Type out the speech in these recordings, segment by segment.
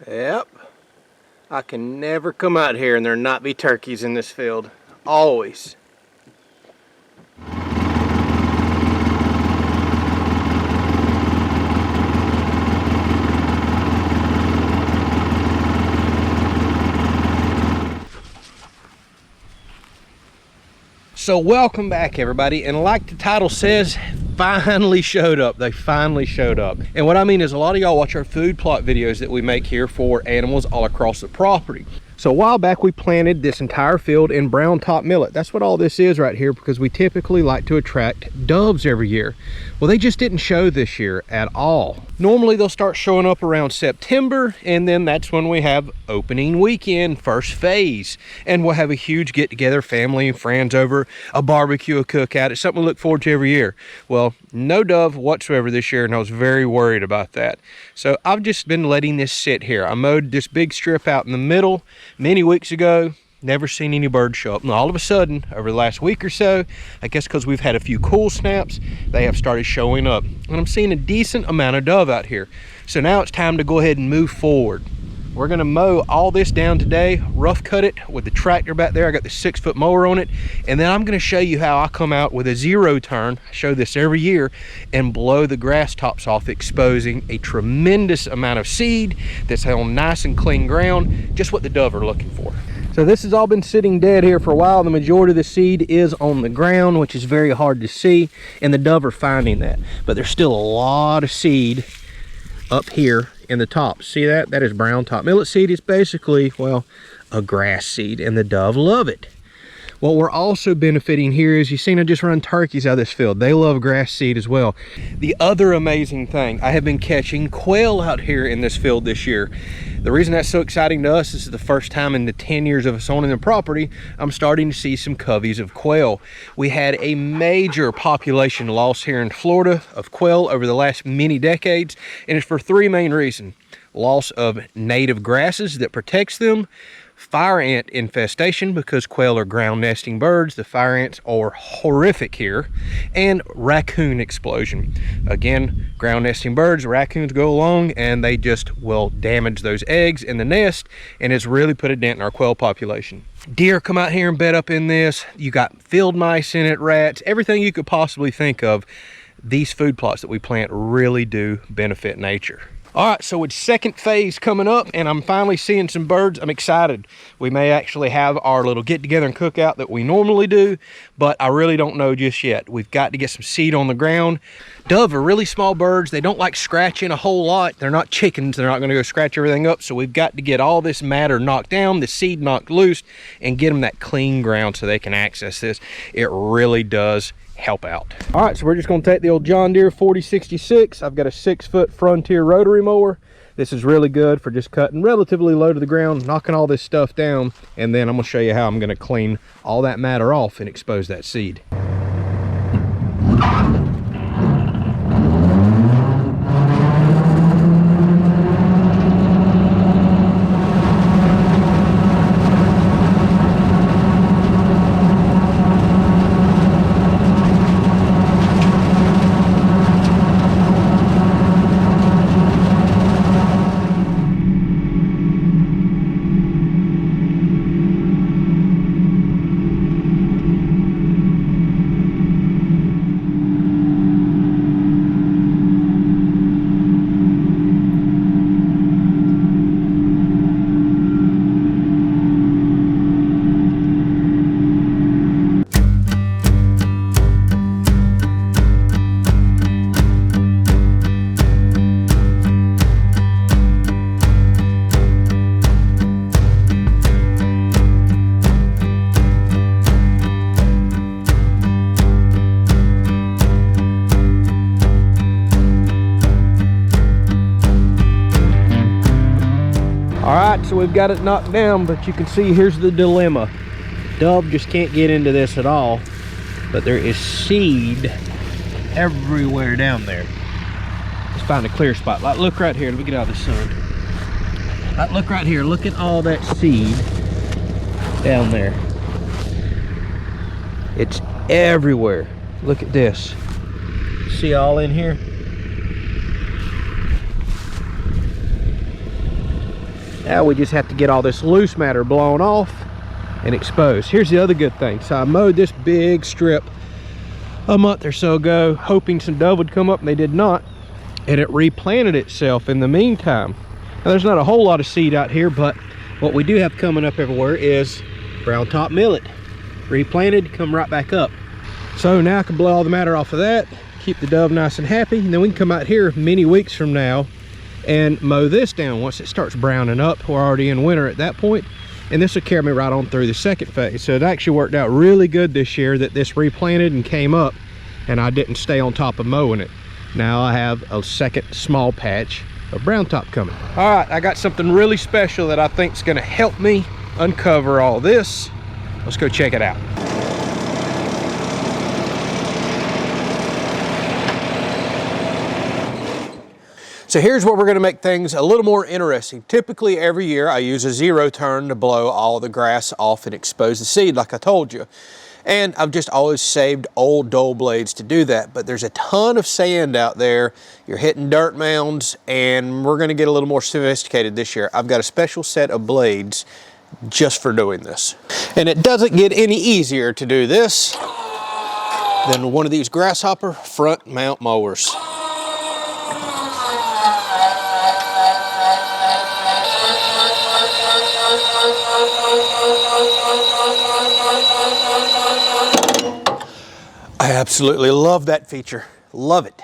Yep. I can never come out here and there not be turkeys in this field. Always. So welcome back, everybody, and like the title says, finally showed up. They finally showed up. And what I mean is a lot of y'all watch our food plot videos that we make here for animals all across the property. So a while back we planted this entire field in brown top millet. That's what all this is right here, because we typically like to attract doves every year. Well, they just didn't show this year at all. Normally they'll start showing up around September, and then that's when we have opening weekend, first phase. And we'll have a huge get together, family and friends over, a barbecue, a cookout. It's something we look forward to every year. Well, no dove whatsoever this year, and I was very worried about that. So I've just been letting this sit here. I mowed this big strip out in the middle many weeks ago. Never seen any birds show up. And all of a sudden, over the last week or so, I guess because we've had a few cool snaps, they have started showing up. And I'm seeing a decent amount of dove out here. So now it's time to go ahead and move forward. We're gonna mow all this down today, rough cut it with the tractor back there. I got the 6-foot mower on it. And then I'm gonna show you how I come out with a 0 turn, I show this every year, and blow the grass tops off, exposing a tremendous amount of seed that's on nice and clean ground, just what the dove are looking for. So this has all been sitting dead here for a while. The majority of the seed is on the ground, which is very hard to see, and the dove are finding that. But there's still a lot of seed up here in the top. See that? That is brown top millet seed. It's basically, well, a grass seed, and the dove love it. What we're also benefiting here is, you've seen I just run turkeys out of this field. They love grass seed as well. The other amazing thing, I have been catching quail out here in this field this year. The reason that's so exciting to us, this is the first time in the 10 years of us owning the property, I'm starting to see some coveys of quail. We had a major population loss here in Florida of quail over the last many decades, and it's for 3 main reasons. Loss of native grasses that protects them, fire ant infestation, because quail are ground nesting birds. The fire ants are horrific here, and raccoon explosion. Again, ground nesting birds, raccoons go along and they just will damage those eggs in the nest, and it's really put a dent in our quail population. Deer come out here and bed up in this. You got field mice in it, rats, everything you could possibly think of. These food plots that we plant really do benefit nature. All right, so with second phase coming up, and I'm finally seeing some birds, I'm excited. We may actually have our little get together and cookout that we normally do, but I really don't know just yet. We've got to get some seed on the ground. Dove are really small birds. They don't like scratching a whole lot. They're not chickens. They're not gonna go scratch everything up. So we've got to get all this matter knocked down, the seed knocked loose, and get them that clean ground so they can access this. It really does help out. All right, so we're just going to take the old John Deere 4066. I've got a 6-foot Frontier rotary mower. This is really good for just cutting relatively low to the ground, knocking all this stuff down, and then I'm going to show you how I'm going to clean all that matter off and expose that seed. So we've got it knocked down, but you can see here's the dilemma. Dove just can't get into this at all, but there is seed everywhere down there. Let's find a clear spot. Like, look right here. Let me get out of the sun. Like, look right here. Look at all that seed down there. It's everywhere. Look at this. See all in here? Now we just have to get all this loose matter blown off and exposed. Here's the other good thing. So I mowed this big strip a month or so ago, hoping some dove would come up, and they did not. And it replanted itself in the meantime. Now there's not a whole lot of seed out here, but what we do have coming up everywhere is brown top millet. Replanted, come right back up. So now I can blow all the matter off of that, keep the dove nice and happy, and then we can come out here many weeks from now and mow this down. Once it starts browning up, we're already in winter at that point, and this will carry me right on through the second phase. So it actually worked out really good this year that this replanted and came up, and I didn't stay on top of mowing it. Now I have a second small patch of brown top coming. All right, I got something really special that I think is going to help me uncover all this. Let's go check it out. So here's where we're going to make things a little more interesting. Typically every year I use a 0 turn to blow all the grass off and expose the seed like I told you. And I've just always saved old dull blades to do that. But there's a ton of sand out there. You're hitting dirt mounds, and we're going to get a little more sophisticated this year. I've got a special set of blades just for doing this. And it doesn't get any easier to do this than one of these Grasshopper front mount mowers. I absolutely love that feature. Love it.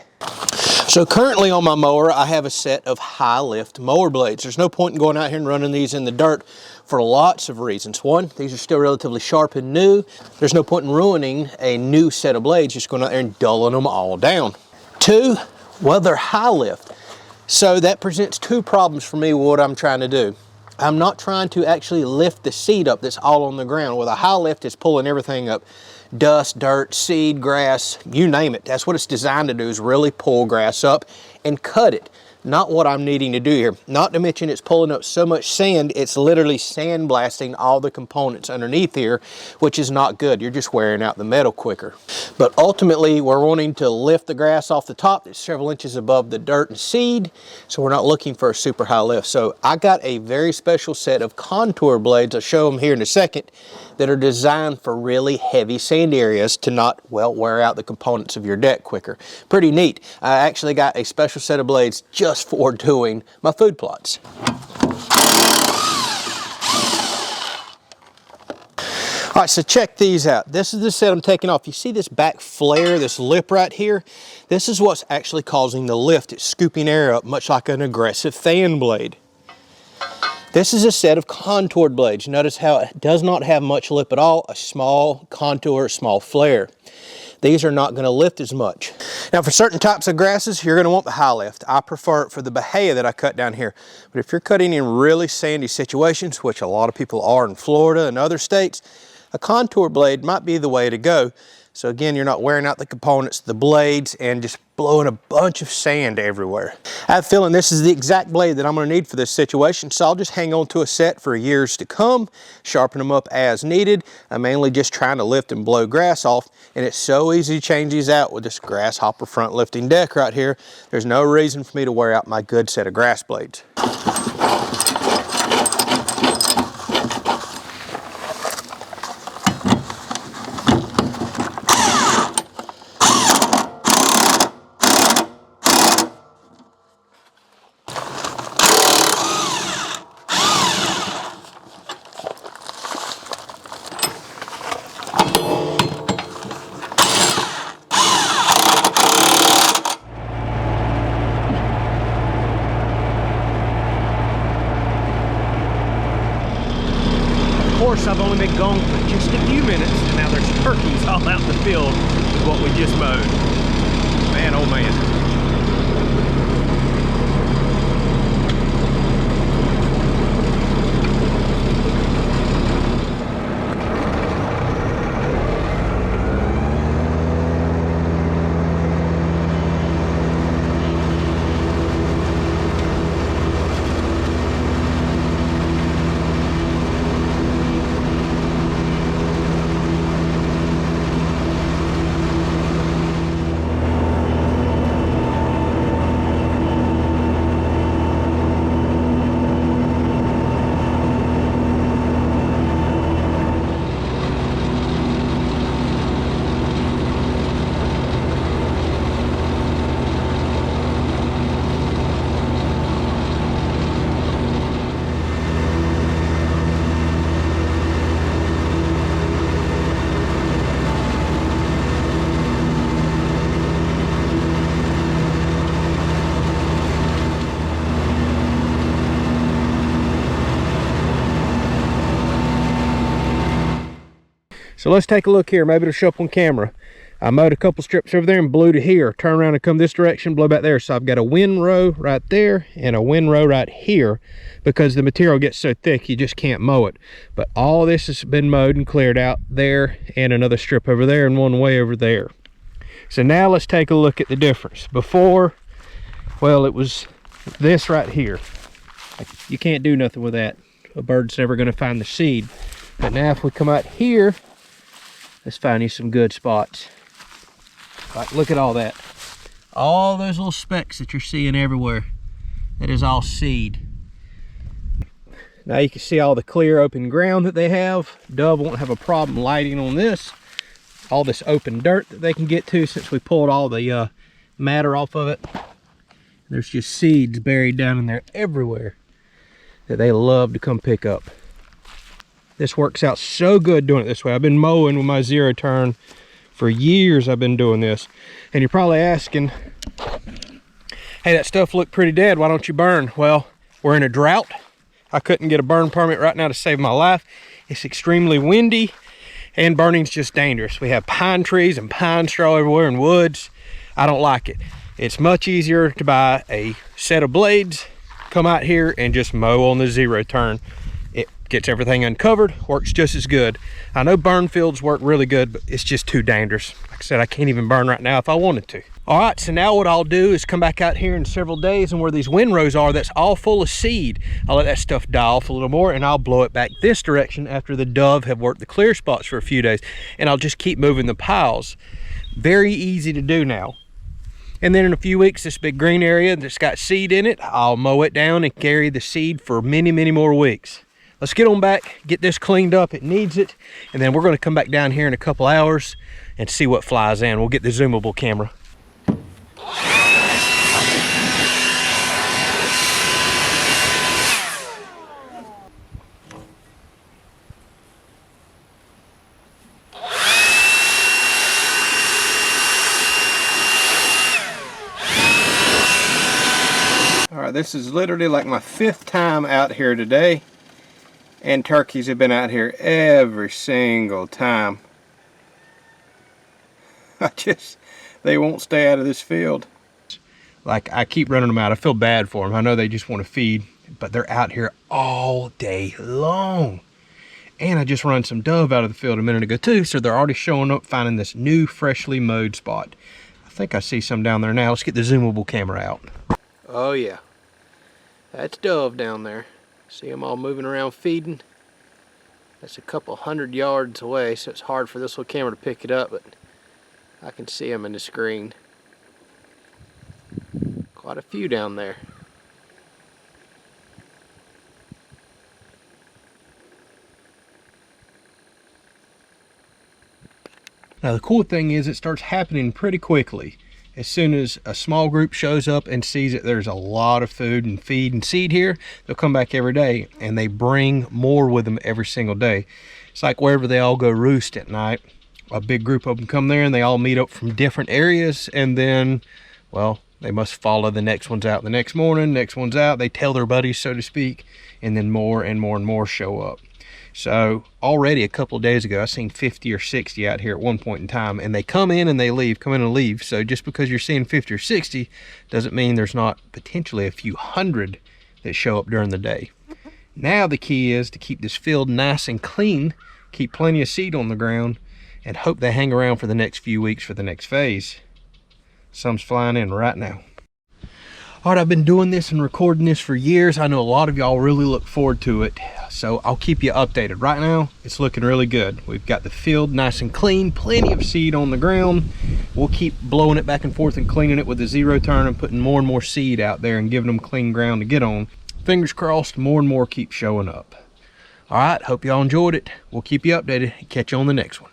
So currently on my mower, I have a set of high lift mower blades. There's no point in going out here and running these in the dirt for lots of reasons. One, these are still relatively sharp and new. There's no point in ruining a new set of blades, just going out there and dulling them all down. Two, well, they're high lift. So that presents two problems for me with what I'm trying to do. I'm not trying to actually lift the seed up that's all on the ground. With a high lift, it's pulling everything up. Dust, dirt, seed, grass, you name it. That's what it's designed to do, is really pull grass up and cut it. Not what I'm needing to do here. Not to mention it's pulling up so much sand, it's literally sandblasting all the components underneath here, which is not good. You're just wearing out the metal quicker. But ultimately, we're wanting to lift the grass off the top that's several inches above the dirt and seed, so we're not looking for a super high lift. So I got a very special set of contour blades, I'll show them here in a second, that are designed for really heavy sand areas to not, well, wear out the components of your deck quicker. Pretty neat. I actually got a special set of blades just for doing my food plots. All right, so check these out. This is the set I'm taking off. You see this back flare, this lip right here? This is what's actually causing the lift. It's scooping air up, much like an aggressive fan blade. This is a set of contoured blades. Notice how it does not have much lip at all, a small contour, small flare. These are not going to lift as much. Now for certain types of grasses, you're going to want the high lift. I prefer it for the bahia that I cut down here. But if you're cutting in really sandy situations, which a lot of people are in Florida and other states, a contour blade might be the way to go. So again, you're not wearing out the components, the blades, and just blowing a bunch of sand everywhere. I have a feeling this is the exact blade that I'm going to need for this situation, so I'll just hang on to a set for years to come, sharpen them up as needed. I'm mainly just trying to lift and blow grass off, and it's so easy to change these out with this Grasshopper front lifting deck right here. There's no reason for me to wear out my good set of grass blades. Of course, I've only been gone for just a few minutes, and now there's turkeys all out in the field with what we just mowed. Man, oh man. So let's take a look here. Maybe it'll show up on camera. I mowed a couple strips over there and blew to here. Turn around and come this direction, blow back there. So I've got a windrow right there and a windrow right here because the material gets so thick you just can't mow it. But all this has been mowed and cleared out there, and another strip over there and one way over there. So now let's take a look at the difference. Before, well, it was this right here. You can't do nothing with that. A bird's never going to find the seed. But now if we come out here, let's find you some good spots. Like, look at all that. All those little specks that you're seeing everywhere. That is all seed. Now you can see all the clear open ground that they have. Dove won't have a problem lighting on this. All this open dirt that they can get to since we pulled all the matter off of it. There's just seeds buried down in there everywhere that they love to come pick up. This works out so good doing it this way. I've been mowing with my zero turn for years. I've been doing this. And you're probably asking, hey, that stuff looked pretty dead. Why don't you burn? Well, we're in a drought. I couldn't get a burn permit right now to save my life. It's extremely windy and burning's just dangerous. We have pine trees and pine straw everywhere and woods. I don't like it. It's much easier to buy a set of blades, come out here and just mow on the zero turn. It gets everything uncovered, works just as good. I know burn fields work really good, but it's just too dangerous. Like I said, I can't even burn right now if I wanted to. All right, so now what I'll do is come back out here in several days, and where these windrows are, that's all full of seed. I'll let that stuff die off a little more, and I'll blow it back this direction after the dove have worked the clear spots for a few days. And I'll just keep moving the piles. Very easy to do now. And then in a few weeks, this big green area that's got seed in it, I'll mow it down and carry the seed for many, many more weeks. Let's get on back, get this cleaned up. It needs it. And then we're going to come back down here in a couple hours and see what flies in. We'll get the zoomable camera. All right, this is literally like my 5th time out here today, and turkeys have been out here every single time. They won't stay out of this field. Like, I keep running them out. I feel bad for them. I know they just want to feed, but they're out here all day long. And I just run some dove out of the field a minute ago too, so they're already showing up, finding this new freshly mowed spot. I think I see some down there now. Let's get the zoomable camera out. Oh yeah, that's dove down there. See them all moving around feeding. That's a couple 100 yards away, so it's hard for this little camera to pick it up, but I can see them in the screen. Quite a few down there. Now the cool thing is it starts happening pretty quickly. As soon as a small group shows up and sees that there's a lot of food and feed and seed here, they'll come back every day, and they bring more with them every single day. It's like wherever they all go roost at night, a big group of them come there and they all meet up from different areas, and then, well, they must follow the next ones out the next morning, next one's out, they tell their buddies, so to speak, and then more and more and more show up. So already a couple of days ago, I seen 50 or 60 out here at one point in time, and they come in and they leave, come in and leave. So just because you're seeing 50 or 60 doesn't mean there's not potentially a few hundred that show up during the day. Now the key is to keep this field nice and clean, keep plenty of seed on the ground, and hope they hang around for the next few weeks for the next phase. Some's flying in right now. All right, I've been doing this and recording this for years. I know a lot of y'all really look forward to it, so I'll keep you updated. Right now, it's looking really good. We've got the field nice and clean, plenty of seed on the ground. We'll keep blowing it back and forth and cleaning it with the zero turn and putting more and more seed out there and giving them clean ground to get on. Fingers crossed, more and more keep showing up. All right, hope y'all enjoyed it. We'll keep you updated. Catch you on the next one.